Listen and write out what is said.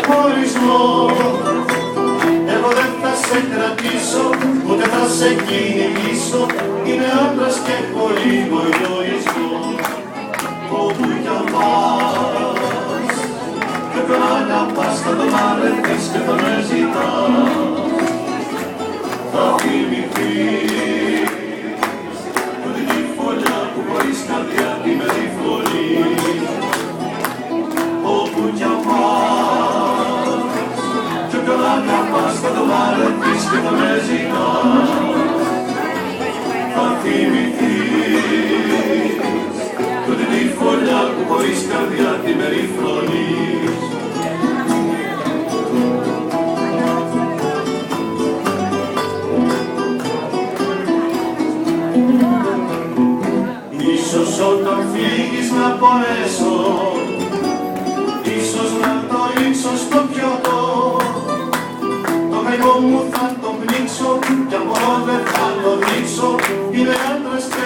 χωρισμό. Εγώ δεν θα σε κρατήσω, ούτε θα σε κυνηγήσω. Είμαι άντρας και έχω λίγο εγωισμό. Όπου κι αν πας, και τον αγαπάς, θα τον αρεθείς και τον ζητάς. Θα θυμηθείς ότι τη φωλιά που χωρίς καρδιά τη περιφρονείς. Όπου κι αν πας, και τον αγαπάς, θα τον αρεθείς και τον ζητάς. Θα θυμηθείς ότι τη φωλιά που χωρίς καρδιά τη περιφρονείς. Ίσως όταν φύγεις να πονέσω, ίσως να το ρίξω στο πιωτό. Το καημό μου θα το πνίξω κι από δεν θα το δείξω. Είναι άντρας και